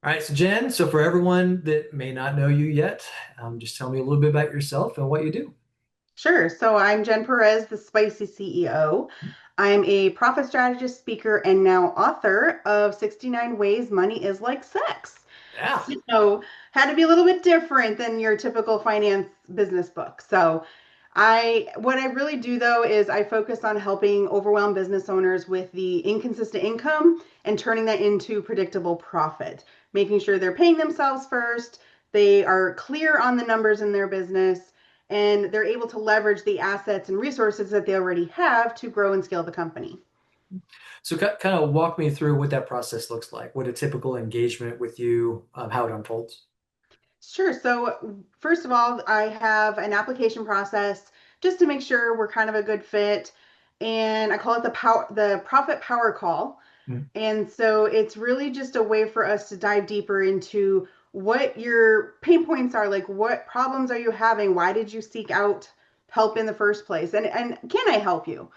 All right, so Jen, so for everyone that may not know you yet, just tell me a little bit about yourself and what you do. Sure. So I'm Jen Perez, the Spicy CEO. I'm a profit strategist, speaker, and now author of 69 Ways Money is Like Sex. Yeah. So had to be a little bit different than your typical finance business book. What I really do though is I focus on helping overwhelmed business owners with the inconsistent income and turning that into predictable profit, making sure they're paying themselves first, they are clear on the numbers in their business, and they're able to leverage the assets and resources that they already have to grow and scale the company. So kind of walk me through what that process looks like, what a typical engagement with you, how it unfolds. Sure. So, first of all, I have an application process just to make sure we're kind of a good fit. And I call it the profit power call. Mm. And so it's really just a way for us to dive deeper into what your pain points are, like what problems are you having? Why did you seek out help in the first place? And can I help you?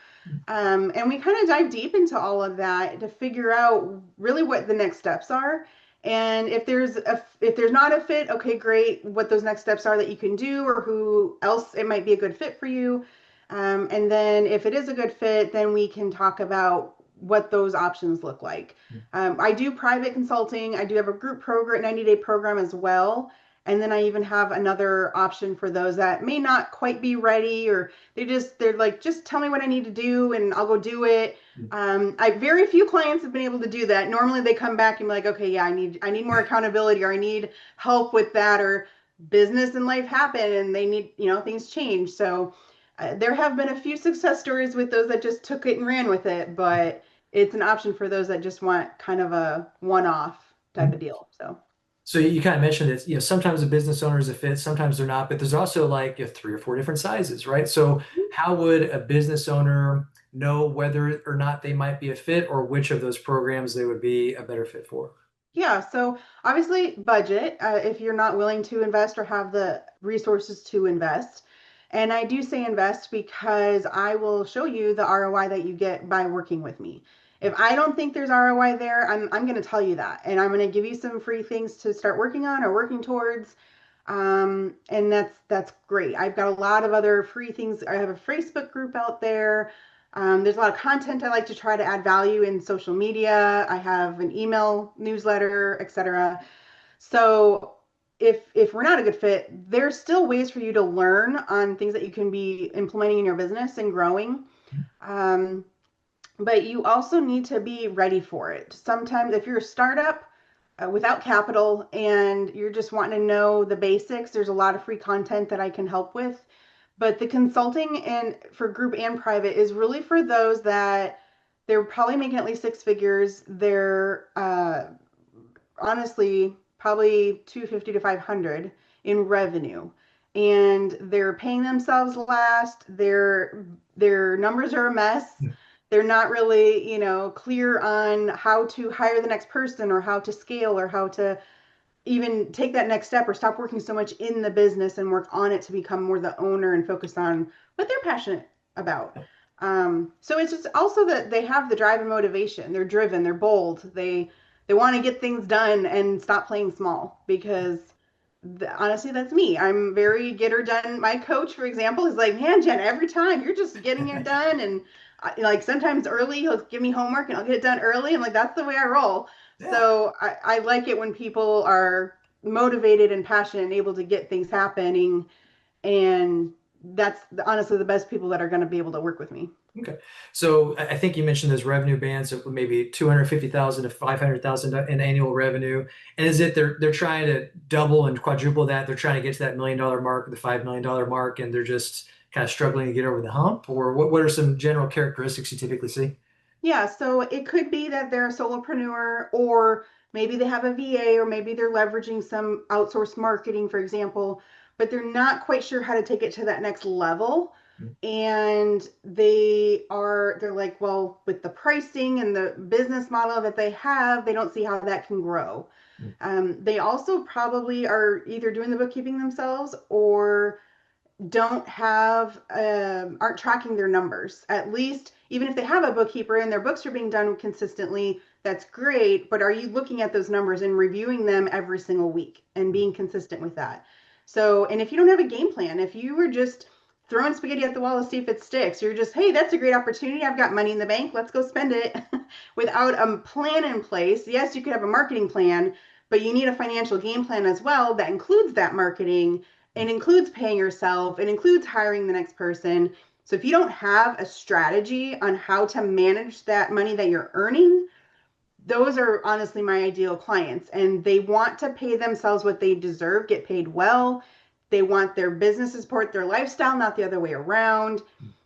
And we kind of dive deep into all of that to figure out really what the next steps are. And if there's not a fit, okay, great, what those next steps are that you can do or who else it might be a good fit for you. And then if it is a good fit, then we can talk about what those options look like. I do private consulting. I do have a group program, 90-day program as well. And then I even have another option for those that may not quite be ready, or they're like, just tell me what I need to do and I'll go do it. I very few clients have been able to do that. Normally they come back and be like, okay, yeah, I need more accountability, or I need help with that, or business and life happen and they need, things change. So there have been a few success stories with those that just took it and ran with it, but it's an option for those that just want kind of a one-off type of deal. So So you kind of mentioned it, sometimes a business owner is a fit, sometimes they're not, but there's also like three or four different sizes, right? So how would a business owner know whether or not they might be a fit or which of those programs they would be a better fit for? yeah, so obviously budget, if you're not willing to invest or have the resources to invest. And I do say invest because I will show you the ROI that you get by working with me. If I don't think there's ROI there, I'm going to tell you that. And I'm going to give you some free things to start working on or working towards. And that's great. I've got a lot of other free things. I have a Facebook group out there. There's a lot of content I like to try to add value in social media. I have an email newsletter, etc. So if we're not a good fit, there's still ways for you to learn on things that you can be implementing in your business and growing. Um, but you also need to be ready for it. Sometimes, if you're a startup without capital and you're just wanting to know the basics, there's a lot of free content that I can help with. But the consulting and for group and private is really for those that they're probably making at least six figures. They're honestly probably 250 to 500 in revenue, and they're paying themselves last. Their numbers are a mess. They're not really, clear on how to hire the next person or how to scale or how to even take that next step or stop working so much in the business and work on it to become more the owner and focus on what they're passionate about. So it's just also that they have the drive and motivation. They're driven, they're bold, they want to get things done and stop playing small because honestly, that's me. I'm very get her done. My coach, for example, is like, man, Jen, every time you're just getting it done. And like sometimes early, he'll give me homework and I'll get it done early. I'm like, that's the way I roll. Yeah. So I like it when people are motivated and passionate and able to get things happening. And that's honestly the best people that are going to be able to work with me. Okay. So I think you mentioned those revenue bands of maybe 250,000 to 500,000 in annual revenue. And is it they're trying to double and quadruple that? They're trying to get to that $1 million mark or the $5 million mark, and they're just kind of struggling to get over the hump? Or what are some general characteristics you typically see? Yeah, so it could be that they're a solopreneur, or maybe they have a VA, or maybe they're leveraging some outsourced marketing, for example, but they're not quite sure how to take it to that next level. And they're like, well, with the pricing and the business model that they have, they don't see how that can grow. They also probably are either doing the bookkeeping themselves or don't have aren't tracking their numbers. At least even if they have a bookkeeper and their books are being done consistently, That's great, but are you looking at those numbers and reviewing them every single week and being consistent with that? So, and if you don't have a game plan, if you were just throwing spaghetti at the wall to see if it sticks, you're just, hey, that's a great opportunity. I've got money in the bank. Let's go spend it without a plan in place. Yes, you could have a marketing plan, but you need a financial game plan as well that includes that marketing and includes paying yourself and includes hiring the next person. So if you don't have a strategy on how to manage that money that you're earning, those are honestly my ideal clients, and they want to pay themselves what they deserve, get paid well. They want their business to support their lifestyle, not the other way around.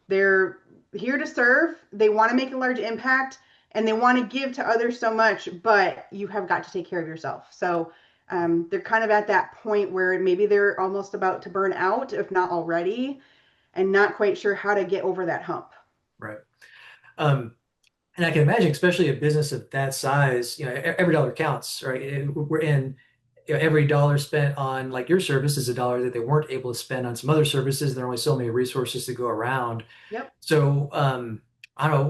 They're here to serve, they want to make a large impact, and they want to give to others so much, but you have got to take care of yourself. So they're kind of at that point where maybe they're almost about to burn out, if not already, and not quite sure how to get over that hump. Right. Um, and I can imagine, especially a business of that size, every dollar counts, right? We're in, every dollar spent on like your service is a dollar that they weren't able to spend on some other services. There are only so many resources to go around. Yep. So, I don't know,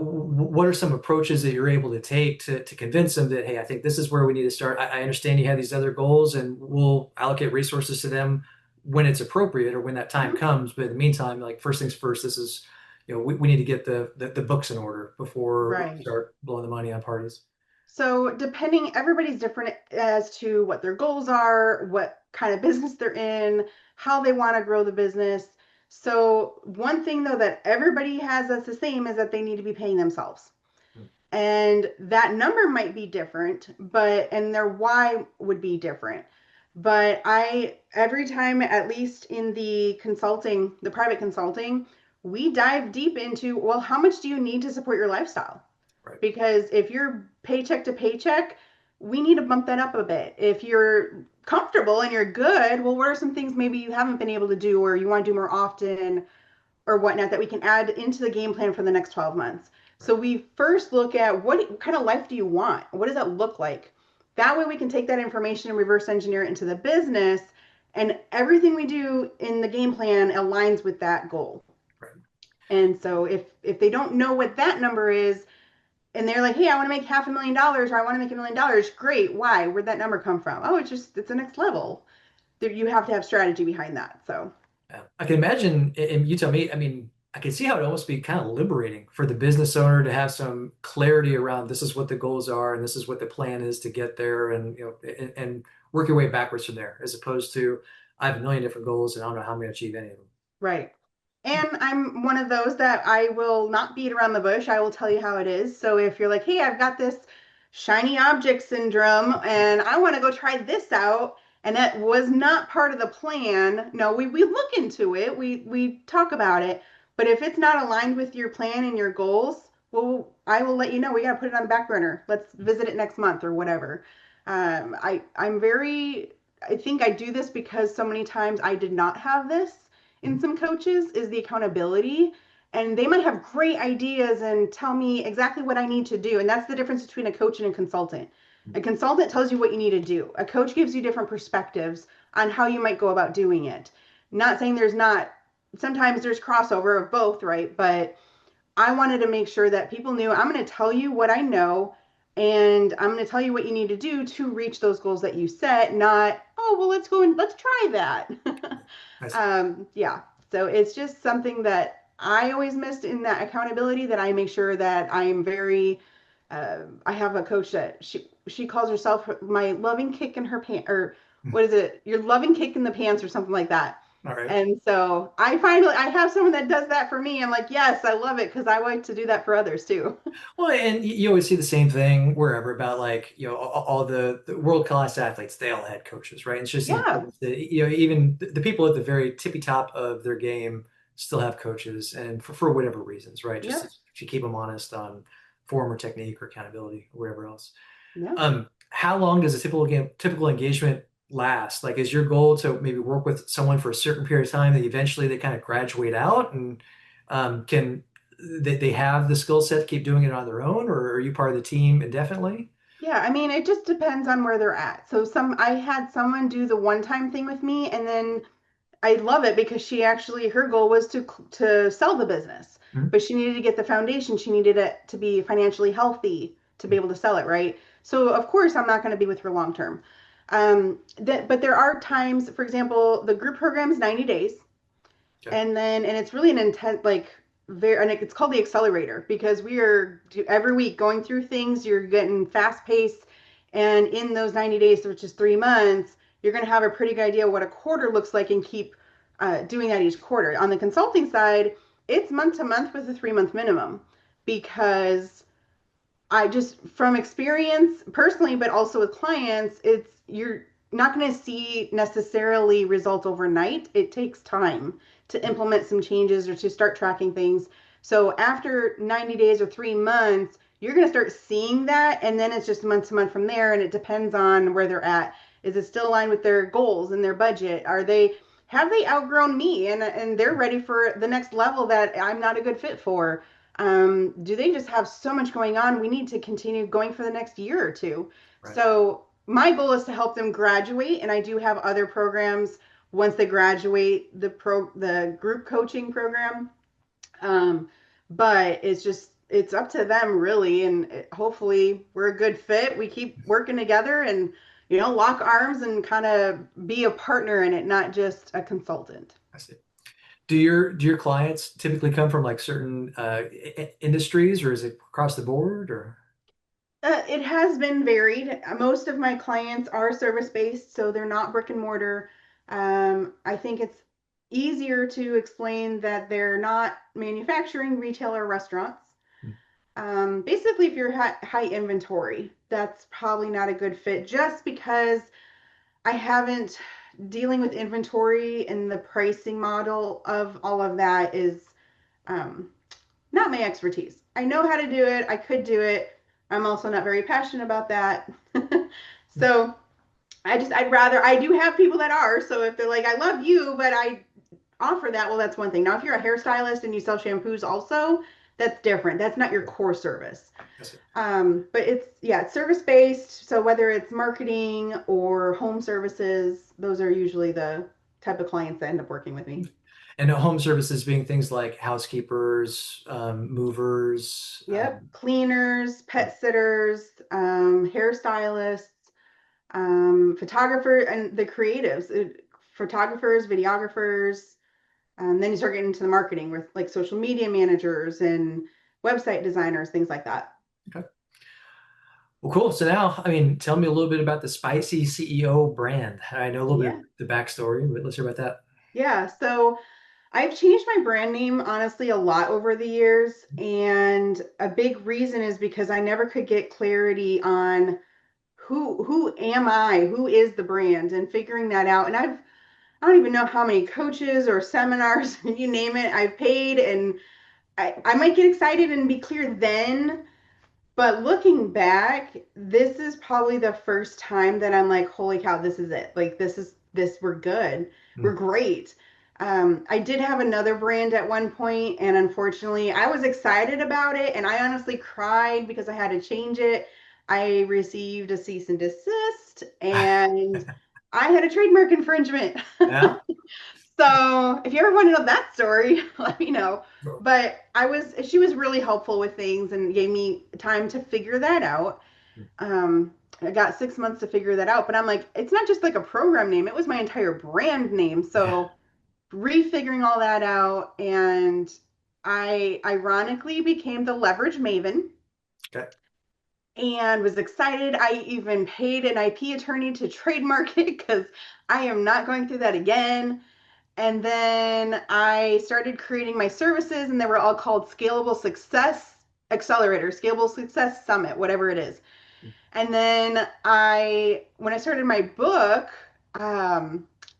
what are some approaches that you're able to take to convince them that, hey, I think this is where we need to start. I understand you have these other goals and we'll allocate resources to them when it's appropriate or when that time Mhm. comes. But in the meantime, like first things first, this is, we need to get the books in order before we Right. start blowing the money on parties. So, depending, everybody's different as to what their goals are, what kind of business they're in, how they want to grow the business. So, one thing though that everybody has that's the same is that they need to be paying themselves. And that number might be different, but and their why would be different. But I every time, at least in the consulting, the private consulting, we dive deep into, well, how much do you need to support your lifestyle? Right. Because if you're paycheck to paycheck, we need to bump that up a bit. If you're comfortable and you're good, well, what are some things maybe you haven't been able to do or you want to do more often or whatnot that we can add into the game plan for the next 12 months? Right. So we first look at what kind of life do you want? What does that look like? That way we can take that information and reverse engineer it into the business, and everything we do in the game plan aligns with that goal. Right. And so if they don't know what that number is, and they're like, hey, I want to make $500,000 or I want to make $1 million. Great. Why? Where'd that number come from? Oh, it's the next level. You have to have strategy behind that. So, Yeah. I can imagine, and you tell me, I mean, I can see how it'd almost be kind of liberating for the business owner to have some clarity around this is what the goals are and this is what the plan is to get there and and work your way backwards from there, as opposed to I have a million different goals and I don't know how I'm going to achieve any of them. right. And I'm one of those that I will not beat around the bush. I will tell you how it is. So if you're like, hey, I've got this shiny object syndrome and I want to go try this out, and that was not part of the plan, no, we look into it. We talk about it. But if it's not aligned with your plan and your goals, well, I will let you know. We got to put it on the back burner. Let's visit it next month or whatever. I'm very, I think I do this because so many times I did not have this in some coaches is the accountability, and they might have great ideas and tell me exactly what I need to do, and that's the difference between a coach and a consultant. A consultant tells you what you need to do. A coach gives you different perspectives on how you might go about doing it. Not saying there's not, sometimes there's crossover of both, right? But I wanted to make sure that people knew I'm going to tell you what I know, and I'm going to tell you what you need to do to reach those goals that you set, not, oh, well, let's go and let's try that. Nice. Yeah. So it's just something that I always missed in that accountability, that I make sure that I am very, I have a coach that she calls herself my loving kick in her pants, or what is it? Your loving kick in the pants or something like that. All right. And so I have someone that does that for me. I'm like, yes, I love it because I like to do that for others too. Well, and you always see the same thing wherever about like, all the world-class athletes, they all had coaches, right? It's just the Yeah. importance that, even the people at the very tippy top of their game still have coaches and for whatever reasons, right? Just Yep. to keep them honest on form or technique or accountability or whatever else. Yep. How long does a typical engagement last? Like, is your goal to maybe work with someone for a certain period of time that eventually they kind of graduate out and can they have the skill set to keep doing it on their own, or are you part of the team indefinitely? Yeah, I mean, it just depends on where they're at. So I had someone do the one-time thing with me, and then I love it because she actually, her goal was to sell the business, Mhm. but she needed to get the foundation. She needed it to be financially healthy to be able to sell it, right? So of course I'm not going to be with her long term. But there are times, for example, the group program is 90 days, Okay. and it's really an intent, like very, and it's called the accelerator because we are every week going through things. You're getting fast paced, and in those 90 days, which is 3 months, you're going to have a pretty good idea what a quarter looks like and keep doing that each quarter. On the consulting side, it's month to month with a 3 month minimum because I just, from experience personally, but also with clients, it's you're not going to see necessarily results overnight. It takes time to implement some changes or to start tracking things. So after 90 days or 3 months, you're going to start seeing that. And then it's just month to month from there. And it depends on where they're at. Is it still aligned with their goals and their budget? Have they outgrown me and they're ready for the next level that I'm not a good fit for? Do they just have so much going on? We need to continue going for the next year or two. Right. So my goal is to help them graduate, and I do have other programs once they graduate the group coaching program. Um, but it's up to them really, and hopefully we're a good fit. We keep working together and lock arms and kind of be a partner in it, not just a consultant. I see. Do your clients typically come from like certain industries, or is it across the board, or? It has been varied. Most of my clients are service based, so they're not brick and mortar. I think it's easier to explain that they're not manufacturing, retail, or restaurants. Basically, if you're high inventory, that's probably not a good fit just because I haven't dealing with inventory and the pricing model of all of that is um, not my expertise. I know how to do it. I could do it. I'm also not very passionate about that. So I do have people that are. So if they're like, I love you, but I offer that, well, that's one thing. Now, if you're a hairstylist and you sell shampoos also, that's different. That's not your core service. I see. But it's service based. So whether it's marketing or home services, those are usually the type of clients that end up working with me. And home services being things like housekeepers, movers. Yep. Cleaners, pet sitters, hairstylists, photographer, and the creatives, photographers, videographers. Then you start getting into the marketing with like social media managers and website designers, things like that. Okay. Well, cool. So now, I mean, tell me a little bit about the Spicy CEO brand. I know a little bit of Yeah. the backstory, but let's hear about that. Yeah. So I've changed my brand name honestly a lot over the years. And a big reason is because I never could get clarity on who am I? Who is the brand? And figuring that out. And I don't even know how many coaches or seminars, you name it, I've paid. And I might get excited and be clear then. But looking back, this is probably the first time that I'm like, holy cow, this is it. Like, we're good. We're Mm. great. I did have another brand at one point, and unfortunately, I was excited about it, and I honestly cried because I had to change it. I received a cease and desist, and I had a trademark infringement. Yeah. So if you ever want to know that story, let me know. But she was really helpful with things and gave me time to figure that out. I got 6 months to figure that out, but I'm like, it's not just like a program name, it was my entire brand name. Yeah. So refiguring all that out, and I ironically became the leverage maven Okay. and was excited. I even paid an IP attorney to trademark it because I am not going through that again. And then I started creating my services, and they were all called Scalable Success Accelerator, Scalable Success Summit, whatever it is. And then when I started my book,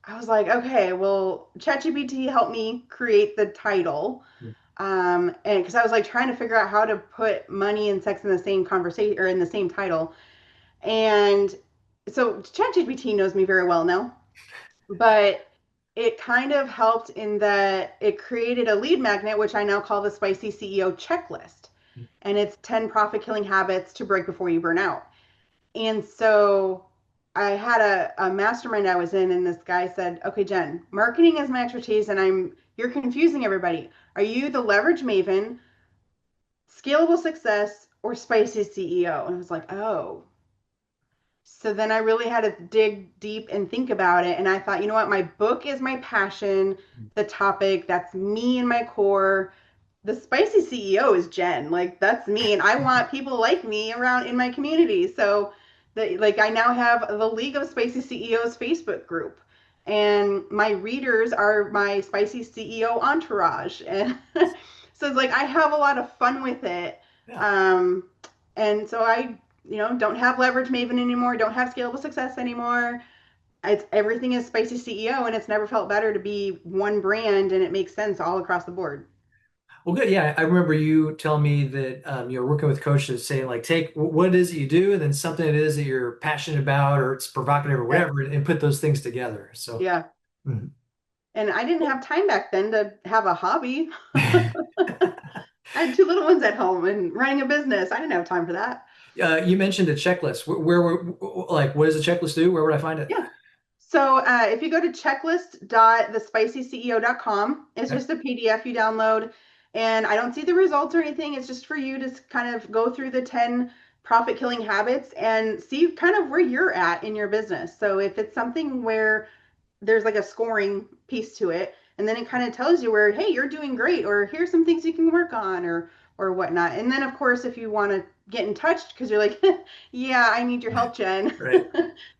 I was like, okay, well, ChatGPT helped me create the title. And because I was like trying to figure out how to put money and sex in the same conversation or in the same title. And so ChatGPT knows me very well now, but it kind of helped in that it created a lead magnet, which I now call the Spicy CEO checklist. And it's 10 profit killing habits to break before you burn out. And so I had a mastermind I was in, and this guy said, okay, Jen, marketing is my expertise, and you're confusing everybody. Are you the leverage maven, scalable success, or spicy CEO? And I was like, oh. So then I really had to dig deep and think about it. And I thought, you know what? My book is my passion, the topic, that's me and my core. The spicy CEO is Jen. Like that's me. And I want people like me around in my community. So like I now have the League of Spicy CEOs Facebook group. And my readers are my spicy CEO entourage. And so it's like I have a lot of fun with it. Yeah. Um, and so I don't have leverage maven anymore, don't have scalable success anymore. It's everything is spicy CEO, and it's never felt better to be one brand, and it makes sense all across the board. Well, good. Yeah, I remember you telling me that you're working with coaches saying like, take what it is that you do, and then something it is that you're passionate about, or it's provocative or Yeah. whatever, and put those things together. So, Yeah. mhm. And I didn't have time back then to have a hobby. I had two little ones at home and running a business. I didn't have time for that. You mentioned a checklist. Like, what does the checklist do? Where would I find it? Yeah. So if you go to checklist.thespicyceo.com, it's Okay. just a PDF you download. And I don't see the results or anything. It's just for you to kind of go through the 10 profit killing habits and see kind of where you're at in your business. So if it's something where there's like a scoring piece to it, and then it kind of tells you where, hey, you're doing great, or here's some things you can work on, or whatnot. And then of course, if you want to get in touch because you're like, yeah, I need your help, Jen. Right.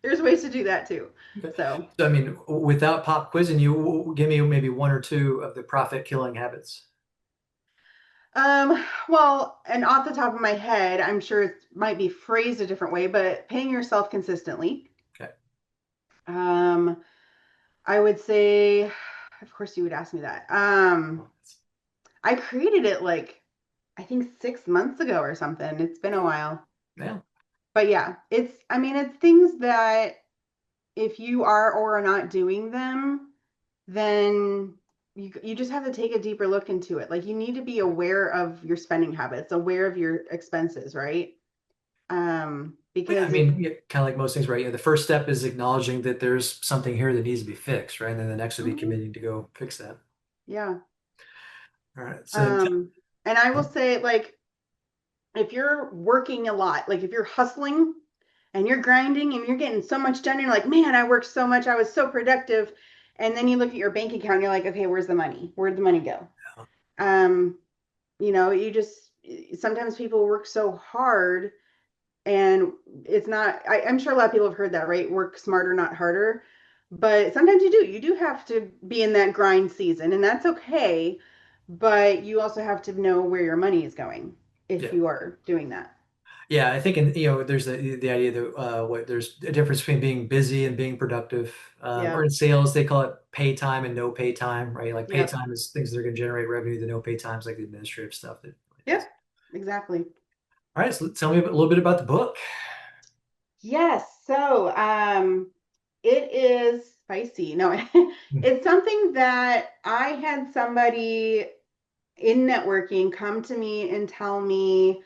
There's ways to do that too. Okay. So, So, I mean, without pop quizzing you, give me maybe one or two of the profit killing habits. well, and off the top of my head, I'm sure it might be phrased a different way, but paying yourself consistently. Okay. Um, I would say, of course, you would ask me that. I created it like I think 6 months ago or something. It's been a while. Yeah. But yeah, I mean, it's things that if you are or are not doing them, then you just have to take a deeper look into it. Like you need to be aware of your spending habits, aware of your expenses, right? Yeah, I Because if mean, yeah, kind of like most things, right? The first step is acknowledging that there's something here that needs to be fixed, right? And then the next would be mhm, committing to go fix that. yeah. All right. So, Um, and I will say, like, if you're working a lot, like if you're hustling and you're grinding and you're getting so much done, you're like, man, I worked so much, I was so productive. And then you look at your bank account, and you're like, okay, where's the money? Where'd the money go? Um, you just sometimes people work so hard and it's not I'm sure a lot of people have heard that, right? Work smarter, not harder. But sometimes you do have to be in that grind season, and that's okay. But you also have to know where your money is going if yeah. you are doing that. Yeah, I think there's the idea that what there's a difference between being busy and being productive. Or Yeah. in sales, they call it pay time and no pay time, right? Like pay Yep. time is things that are going to generate revenue. The no pay time is like the administrative stuff that really does. Yep. Exactly. All right, so tell me a little bit about the book. Yes. So, it is spicy. No, Hmm. it's something that I had somebody in networking come to me and tell me,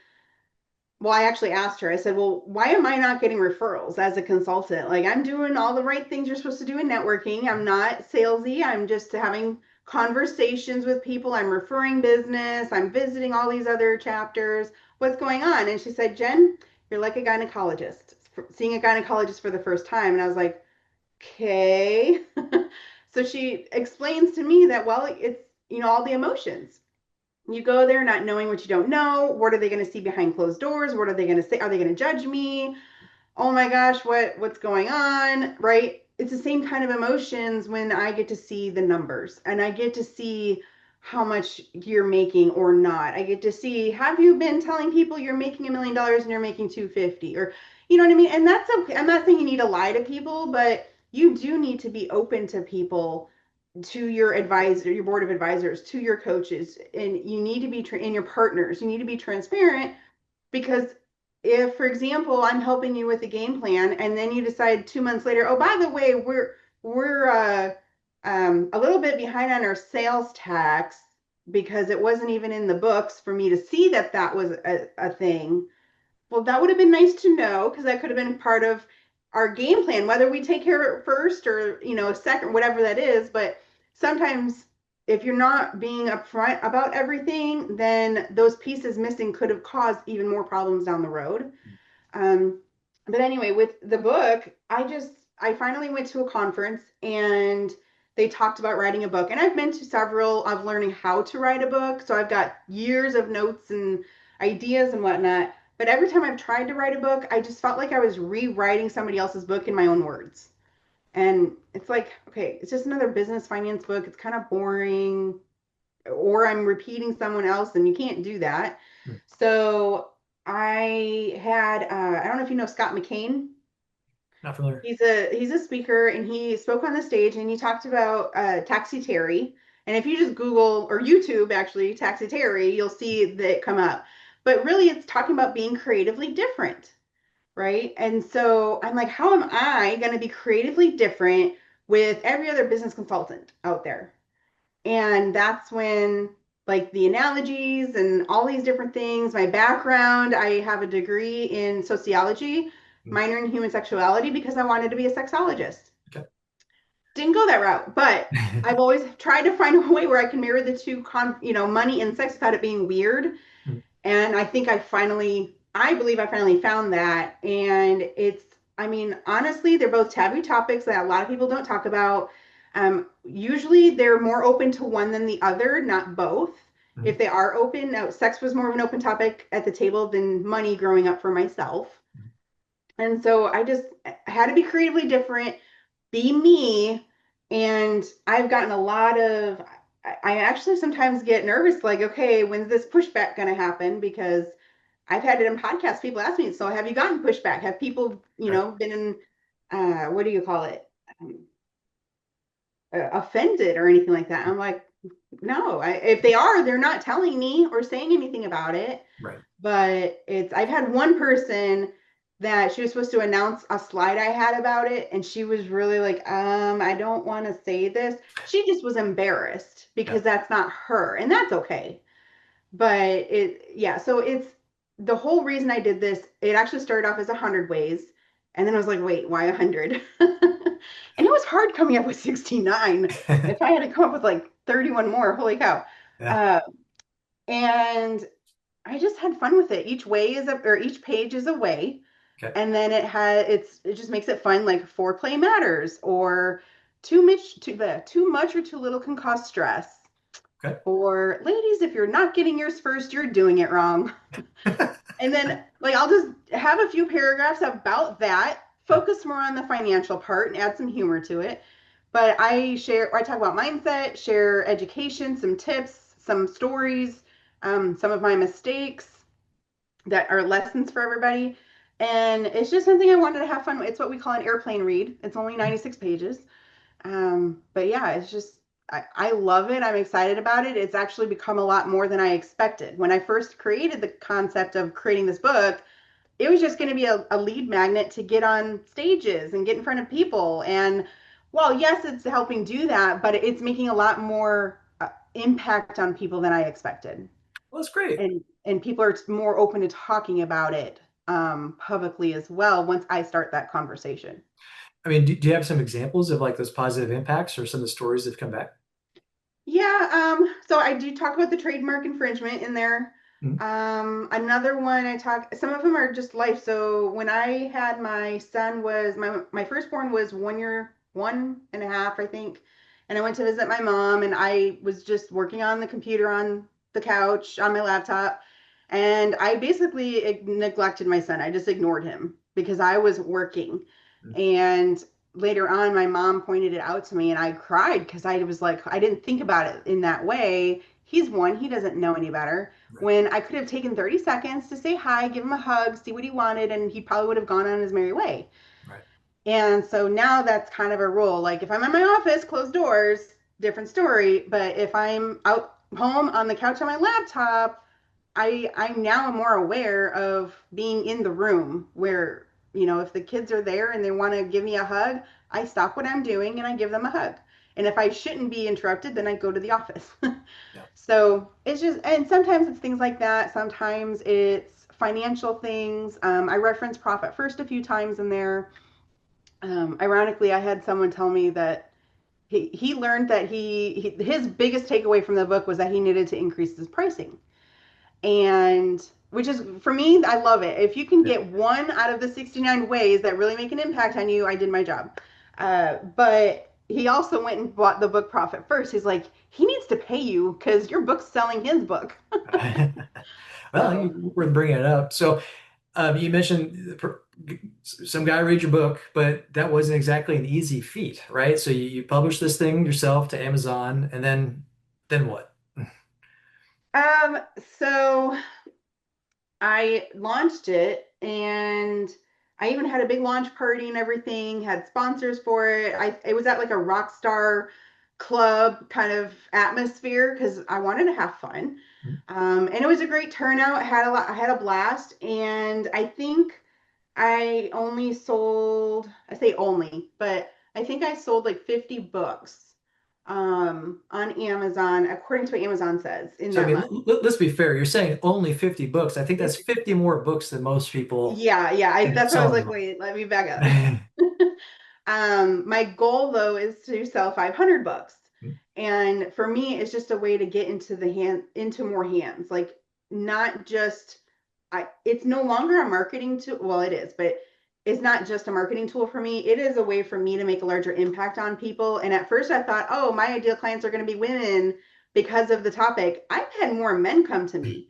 well, I actually asked her, I said, well, why am I not getting referrals as a consultant? Like, I'm doing all the right things you're supposed to do in networking. I'm not salesy. I'm just having conversations with people. I'm referring business. I'm visiting all these other chapters. What's going on? And she said, Jen, you're like a gynecologist, seeing a gynecologist for the first time. And I was like, okay. So she explains to me that, well, it's, all the emotions. You go there not knowing what you don't know. What are they going to see behind closed doors? What are they going to say? Are they going to judge me? Oh my gosh, what's going on? Right? It's the same kind of emotions when I get to see the numbers and I get to see how much you're making or not. I get to see, have you been telling people you're making $1 million and you're making 250, or you know what I mean? And that's okay. I'm not saying you need to lie to people, but you do need to be open to people, to your advisor, your board of advisors, to your coaches, and you need to be in your partners. You need to be transparent because if, for example, I'm helping you with a game plan, and then you decide 2 months later, oh, by the way, we're a little bit behind on our sales tax because it wasn't even in the books for me to see that that was a thing. Well, that would have been nice to know because that could have been part of our game plan, whether we take care of it first or, second, whatever that is. But sometimes if you're not being upfront about everything, then those pieces missing could have caused even more problems down the road. Um, but anyway, with the book, I finally went to a conference and they talked about writing a book. And I've been to several of learning how to write a book. So I've got years of notes and ideas and whatnot. But every time I've tried to write a book, I just felt like I was rewriting somebody else's book in my own words. And it's like, okay, it's just another business finance book. It's kind of boring, or I'm repeating someone else, and you can't do that. Mm. So I don't know if you know Scott McCain. Not familiar. He's a speaker, and he spoke on the stage, and he talked about Taxi Terry. And if you just Google or YouTube actually Taxi Terry, you'll see that come up. But really, it's talking about being creatively different, right? And so I'm like, how am I going to be creatively different with every other business consultant out there? And that's when, like, the analogies and all these different things, my background, I have a degree in sociology, Mm. minor in human sexuality because I wanted to be a sexologist. Okay. Didn't go that route, but I've always tried to find a way where I can mirror the two, money and sex without it being weird. Mm. And I believe I finally found that. And honestly, they're both taboo topics that a lot of people don't talk about. Usually they're more open to one than the other, not both. Mm. If they are open, now, sex was more of an open topic at the table than money growing up for myself. And so I just had to be creatively different, be me. And I've gotten a lot of, I actually sometimes get nervous, like, okay, when's this pushback going to happen? Because I've had it in podcasts. People ask me, so have you gotten pushback? Have people, Right. been in, what do you call it? Um, Offended or anything like that? I'm like, no. If they are, they're not telling me or saying anything about it. Right. But I've had one person that she was supposed to announce a slide I had about it, and she was really like, I don't want to say this. She just was embarrassed Yeah. because that's not her, and that's okay. But yeah, so it's the whole reason I did this. It actually started off as 100 ways, and then I was like, wait, why 100? And it was hard coming up with 69. If I had to come up with like 31 more, holy cow. Yeah. Uh, and I just had fun with it. Each way is or each page is a way, Okay. and then it just makes it fun. Like foreplay matters, or too much or too little can cause stress. Okay. Or ladies, if you're not getting yours first, you're doing it wrong. And then, like, I'll just have a few paragraphs about that, Yeah. focus more on the financial part and add some humor to it. But I talk about mindset, share education, some tips, some stories, some of my mistakes that are lessons for everybody. And it's just something I wanted to have fun with. It's what we call an airplane read. It's only 96 pages. But yeah, it's just, I love it. I'm excited about it. It's actually become a lot more than I expected. When I first created the concept of creating this book, it was just going to be a lead magnet to get on stages and get in front of people. And well, yes, it's helping do that, but it's making a lot more impact on people than I expected. Well, that's great. And people are more open to talking about it publicly as well once I start that conversation. I mean, do you have some examples of like those positive impacts or some of the stories that have come back? Yeah, so I do talk about the trademark infringement in there. Mm. Another one some of them are just life. So when I had my son was my firstborn was 1 year, 1.5, I think. And I went to visit my mom, and I was just working on the computer on the couch on my laptop. And I basically neglected my son. I just ignored him because I was working. Mm. And later on, my mom pointed it out to me, and I cried because I was like, I didn't think about it in that way. He's one, he doesn't know any better. Right. When I could have taken 30 seconds to say hi, give him a hug, see what he wanted, and he probably would have gone on his merry way. Right. And so now that's kind of a rule. Like if I'm in my office, closed doors, different story. But if I'm out home on the couch on my laptop, I now am more aware of being in the room where, if the kids are there and they want to give me a hug, I stop what I'm doing and I give them a hug. And if I shouldn't be interrupted, then I go to the office. Yeah. So it's just, and sometimes it's things like that. Sometimes it's financial things. I reference profit first a few times in there. Ironically, I had someone tell me that he learned that his biggest takeaway from the book was that he needed to increase his pricing. And which is, for me, I love it. If you can Yeah. get one out of the 69 ways that really make an impact on you, I did my job. But he also went and bought the book Profit First. He's like, he needs to pay you because your book's selling his book. Well, So we're bringing it up. So you mentioned some guy read your book, but that wasn't exactly an easy feat, right? So you published this thing yourself to Amazon, and then what? um so I launched it, and I even had a big launch party and everything, had sponsors for it. It was at like a rock star club kind of atmosphere because I wanted to have fun. And it was a great turnout. I had a blast. And I think I only sold, I say only, but I think I sold like 50 books on Amazon, according to what Amazon says in So I that mean, month. let's be fair. You're saying only 50 books. I think that's 50 more books than most people Yeah, yeah. end up That's why I was selling a like, month. wait, let me back up. My goal though is to sell 500 books. And for me, it's just a way to get into more hands. Like not just it's no longer a marketing tool. Well, it is, but it's not just a marketing tool for me. It is a way for me to make a larger impact on people. And at first I thought, oh, my ideal clients are going to be women because of the topic. I've had more men come to me,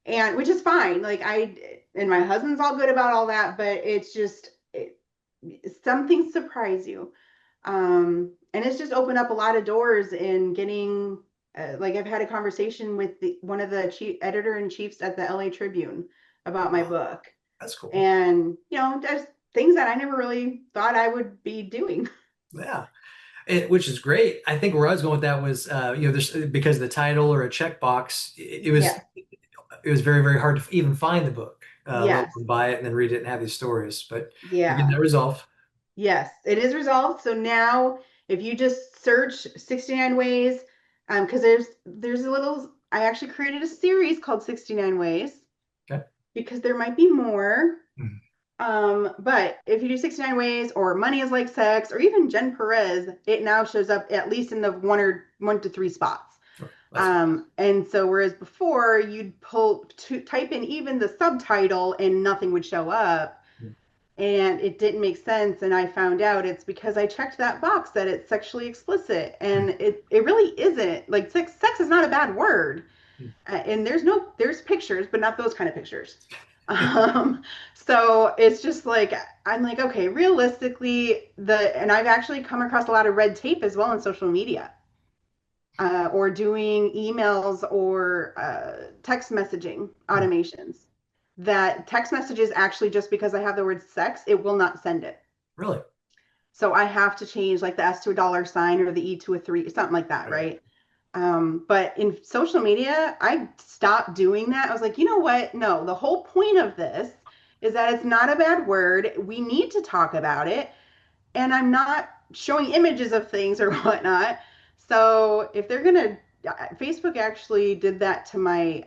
and which is fine. Like and my husband's all good about all that, but it's just some things surprise you. And it's just opened up a lot of doors in getting, like I've had a conversation with one of the chief editor in chiefs at the LA Tribune about my Wow, book. that's cool. And, there's things that I never really thought I would be doing. Yeah. Which is great. I think where I was going with that was, there's because of the title or a checkbox, Yes. it was very, very hard to even find the book, let Yes. alone buy it and then read it and have these stories. But you're getting Yeah. that resolved. Yes. It is resolved. So now if you just search 69 ways, because there's a little, I actually created a series called 69 Ways Okay. because there might be more. Mhm. But if you do 69 ways or money is like sex or even Jen Perez, it now shows up at least in the one to three spots. Sure. That's fine. And so whereas before you'd type in even the subtitle and nothing would show up Mhm. and it didn't make sense. And I found out it's because I checked that box that it's sexually explicit, and it really isn't. Like sex is not a bad word. And there's pictures, but not those kind of pictures. Um, so it's just like I'm like, okay, realistically, and I've actually come across a lot of red tape as well in social media, or doing emails or text messaging Mhm. automations. That text messages actually, just because I have the word sex, it will not send it. Really? So I have to change like the S to a dollar sign or the E to a three, something like that, Okay. right? But in social media, I stopped doing that. I was like, you know what? No, the whole point of this is that it's not a bad word. We need to talk about it. And I'm not showing images of things or whatnot. So if they're going to, Facebook actually did that to my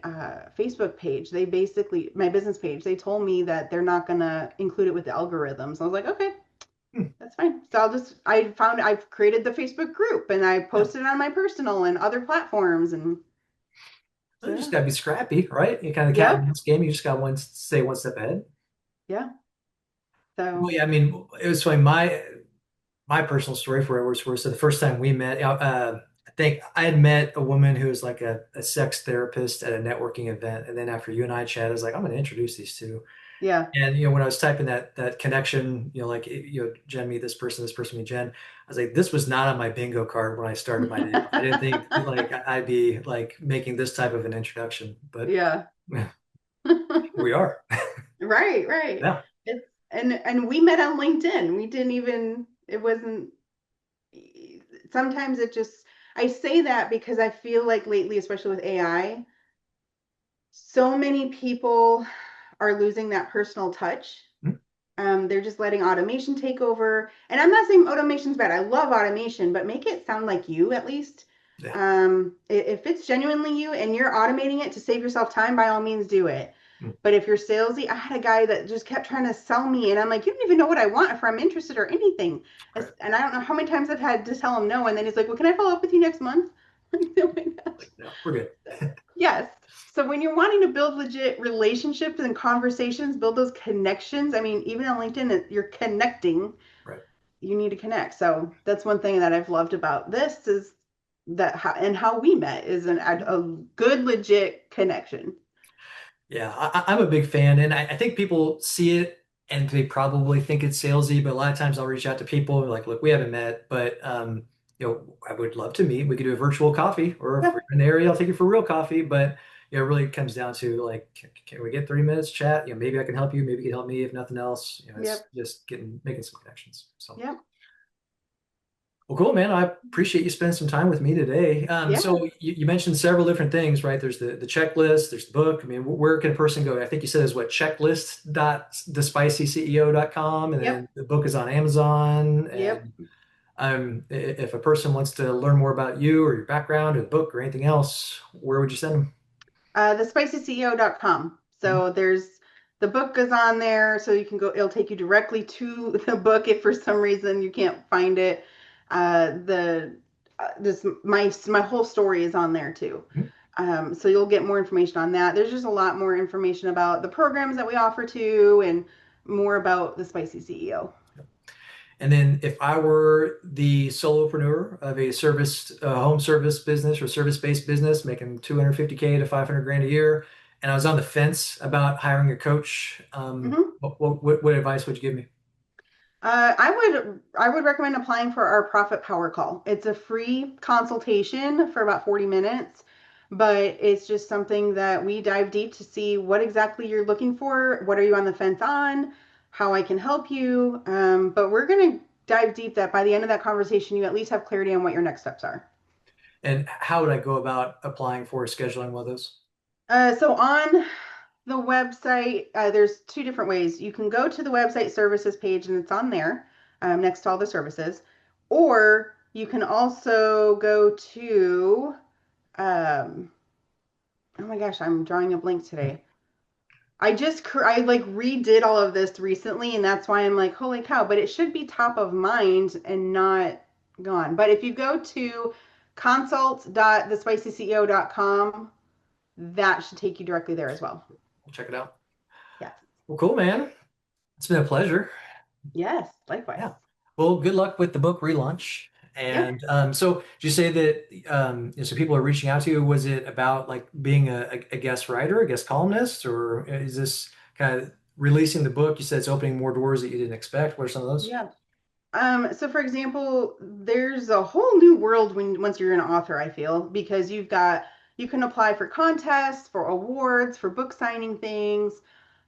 Facebook page. They basically, my business page, they told me that they're not going to include it with the algorithms. I was like, okay, Hmm. that's fine. So I've created the Facebook group and I Yeah. posted it on my personal and other platforms. And Well, so, you just yeah. gotta be scrappy, right? You kind of cat and Yep. mouse game. You just got one stay one step ahead. Yeah. Well, So, yeah, I mean, it was funny. My personal story for it was so the first time we met. I think I had met a woman who was like a sex therapist at a networking event, and then after you and I chatted, I was like, I'm going to introduce these two. yeah. And when I was typing that connection, like Jen meet this person meet Jen. I was like, this was not on my bingo card when I started my day off. I didn't think like I'd be like making this type of an introduction, but Yeah. here we are. Right, right. Yeah. It's and we met on LinkedIn. We didn't even it wasn't sometimes it just I say that because I feel like lately, especially with AI, so many people are losing that personal touch. Mhm. They're just letting automation take over. And I'm not saying automation's bad. I love automation, but make it sound like you at least. Yeah. If it's genuinely you and you're automating it to save yourself time, by all means do it. Mm, But if you're salesy, I had a guy that just kept trying to sell me, and I'm like, you don't even know what I want, if I'm interested or anything. right. And I don't know how many times I've had to tell him no, and then he's like, well, can I follow up with you next month? Like, oh my gosh. Like, no, we're good. Yes. So when you're wanting to build legit relationships and conversations, build those connections. I mean, even on LinkedIn, you're connecting. Right. You need to connect. So that's one thing that I've loved about this is that how we met is a good legit connection. Yeah, I'm a big fan, and I think people see it and they probably think it's salesy. But a lot of times I'll reach out to people like, "Look, we haven't met, but I would love to meet. We could do a virtual coffee, or if Yeah. we're in the area, I'll take you for real coffee." But it really comes down to like, can we get 3 minutes chat? Maybe I can help you. Maybe you can help me. If nothing else, it's Yep. just getting making some connections. So. Yep. Well, cool, man. I appreciate you spending some time with me today. Yeah. So you mentioned several different things, right? There's the checklist, there's the book. I mean, where can a person go? I think you said is what checklist.thespicyceo.com, and Yep. then the book is on Amazon. Yep. And if a person wants to learn more about you or your background or the book or anything else, where would you send them? Thespicyceo.com. So there's the book is on there, so you can go. It'll take you directly to the book if for some reason you can't find it. The this my whole story is on there too. Mhm. So you'll get more information on that. There's just a lot more information about the programs that we offer too, and more about the Spicy CEO. And then if I were the solopreneur of a home service business or service-based business making 250K to 500 grand a year, and I was on the fence about hiring a coach, Mm-hmm. what advice would you give me? I would recommend applying for our Profit Power Call. It's a free consultation for about 40 minutes, but it's just something that we dive deep to see what exactly you're looking for, what are you on the fence on, how I can help you. But we're going to dive deep that by the end of that conversation, you at least have clarity on what your next steps are. And how would I go about applying for scheduling one of those? So on the website, there's two different ways. You can go to the website services page and it's on there next to all the services. Or you can also go to, um, oh my gosh, I'm drawing a blank today. I like redid all of this recently and that's why I'm like, holy cow, but it should be top of mind and not gone. But if you go to consult.thespicyceo.com, that should take you directly there as well. We'll check it out. Yes. Well, cool, man. It's been a pleasure. Yes, likewise. Yeah. Well, good luck with the book relaunch. Yeah. And so, did you say that so people are reaching out to you? Was it about like being a guest writer, a guest columnist, or is this kind of releasing the book? You said it's opening more doors that you didn't expect. What are some of those? Yeah. So for example, there's a whole new world once you're an author, I feel, because you can apply for contests, for awards, for book signing things.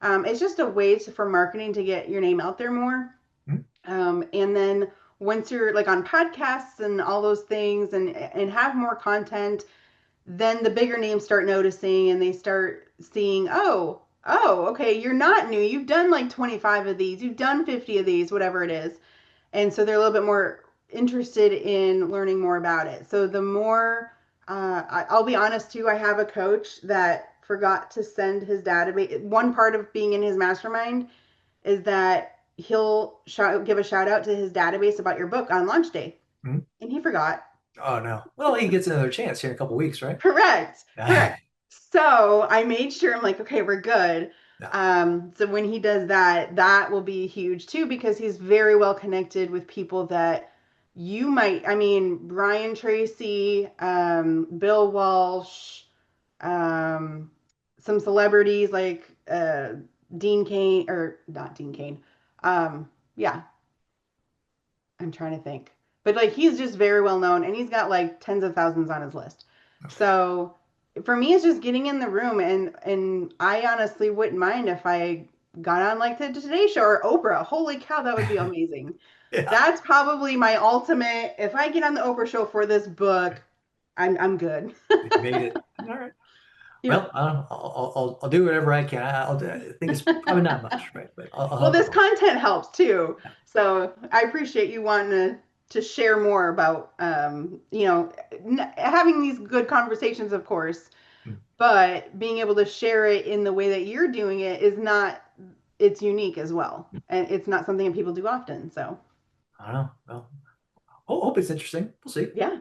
It's just a way for marketing to get your name out there more. Hmm? And then once you're like on podcasts and all those things and have more content, then the bigger names start noticing and they start seeing, okay, you're not new. You've done like 25 of these, you've done 50 of these, whatever it is. And so they're a little bit more interested in learning more about it. So the more, I'll be honest too, I have a coach that forgot to send his database. One part of being in his mastermind is that he'll give a shout out to his database about your book on launch day. Hmm? And he forgot. Oh no. Well, he gets another chance here in a couple weeks, right? Correct. Correct. So I made sure I'm like, okay, we're good. Yeah. So when he does that, that will be huge too, because he's very well connected with people that you might, I mean, Brian Tracy, Bill Walsh, um, some celebrities like Dean Kane, or not Dean Kane. Yeah, I'm trying to think. But like he's just very well known and he's got like tens of thousands on his list. So for me it's just getting in the room and I honestly wouldn't mind if I got on like the Today Show or Oprah. Holy cow, that would be amazing. Yeah. That's probably my ultimate. If I get on the Oprah show for this book, I'm good. You made it. All right. Yep. Well, I'll do whatever I can. I think it's probably not much, right? But I'll Well, help this out. content helps too. Yeah. So I appreciate you wanting to share more about, having these good conversations, of course. Mm. but being able to share it in the way that you're doing it is not, it's unique as well. And it's not something that people do often. So, I don't know. Well, hope it's interesting. We'll see. yeah.